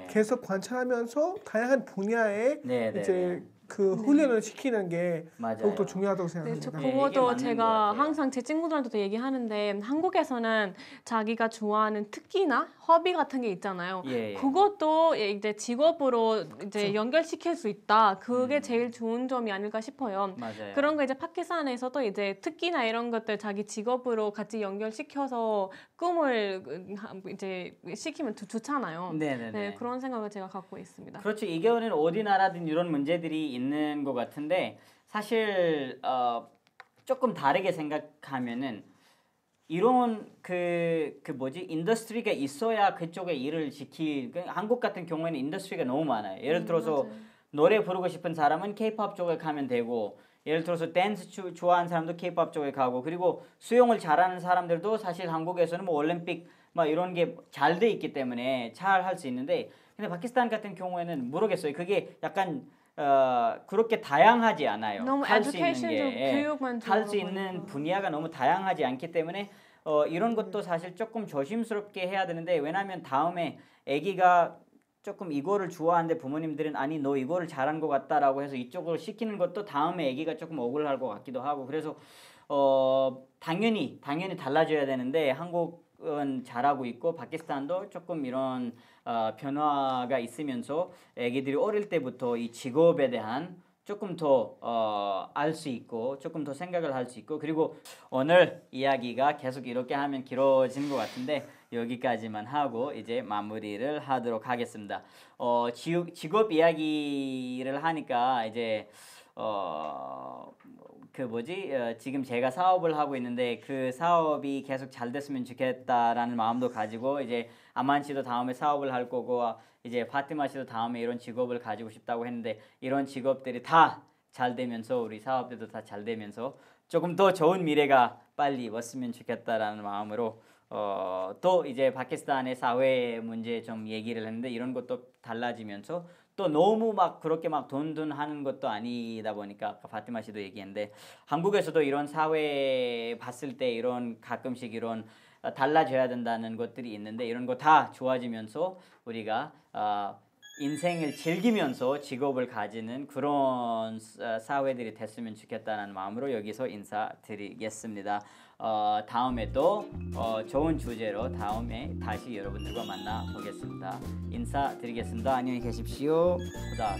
계속 관찰하면서 다양한 분야에 이제 그 훈련을 시키는 게 더욱더 중요하다고 생각합니다. 저 그것도 제가 항상 제 친구들한테도 얘기하는데 한국에서는 자기가 좋아하는 특기나 허비 같은 게 있잖아요. 그것도 이제 직업으로 이제 연결시킬 수 있다. 그게 제일 좋은 점이 아닐까 싶어요. 그런 거 이제 파키스탄에서도 이제 특기나 이런 것들 자기 직업으로 같이 연결시켜서 꿈을 이제 시키면 좋잖아요. 네네네. 네, 그런 생각을 제가 갖고 있습니다. 그렇죠. 이 경우는 어디 나라든 이런 문제들이 있는 것 같은데 사실 조금 다르게 생각하면은 이런 인더스트리가 있어야 그쪽에 일을 한국 같은 경우에는 인더스트리가 너무 많아요. 예를 들어서 맞아요. 노래 부르고 싶은 사람은 K-pop 쪽에 가면 되고 예를 들어서 댄스 좋아하는 사람도 K-pop 쪽에 가고 그리고 수영을 잘하는 사람들도 사실 한국에서는 뭐 올림픽 막 이런 게 잘 돼 있기 때문에 잘 할 수 있는데 근데 파키스탄 같은 경우에는 모르겠어요. 그게 약간 그렇게 다양하지 않아요. 너무 할 수 있는 에듀케이션적 교육만 할 수 있는 분야가 너무 다양하지 않기 때문에 이런 것도 사실 조금 조심스럽게 해야 되는데 왜냐하면 다음에 아기가 조금 이거를 좋아하는데 부모님들은 아니 너 이거를 잘한 것 같다라고 해서 이쪽으로 시키는 것도 다음에 아기가 조금 억울할 것 같기도 하고 그래서 당연히 달라져야 되는데 한국은 잘하고 있고 파키스탄도 조금 이런 변화가 있으면서 아기들이 어릴 때부터 이 직업에 대한 조금 더 알 수 있고 조금 더 생각을 할 수 있고 그리고 오늘 이야기가 계속 이렇게 하면 길어지는 것 같은데 여기까지만 하고 이제 마무리를 하도록 하겠습니다. 직업 이야기를 하니까 이제 지금 제가 사업을 하고 있는데 그 사업이 계속 잘 됐으면 좋겠다라는 마음도 가지고 이제 아만 씨도 다음에 사업을 할 거고 이제 파티마 씨도 다음에 이런 직업을 가지고 싶다고 했는데 이런 직업들이 다 잘 되면서 우리 사업들도 다 잘 되면서 조금 더 좋은 미래가 빨리 왔으면 좋겠다라는 마음으로 또 이제 파키스탄의 사회 문제 좀 얘기를 했는데 이런 것도 달라지면서 또 너무 막 그렇게 막 돈 하는 것도 아니다 보니까 아까 파티마 씨도 얘기했는데 한국에서도 이런 사회 봤을 때 이런 가끔씩 이런 달라져야 된다는 것들이 있는데 이런 거 다 좋아지면서 우리가 인생을 즐기면서 직업을 가지는 그런 사회들이 됐으면 좋겠다는 마음으로 여기서 인사드리겠습니다. 다음에 또 좋은 주제로 다음에 다시 여러분들과 만나 보겠습니다. 인사드리겠습니다. 안녕히 계십시오. 스탑.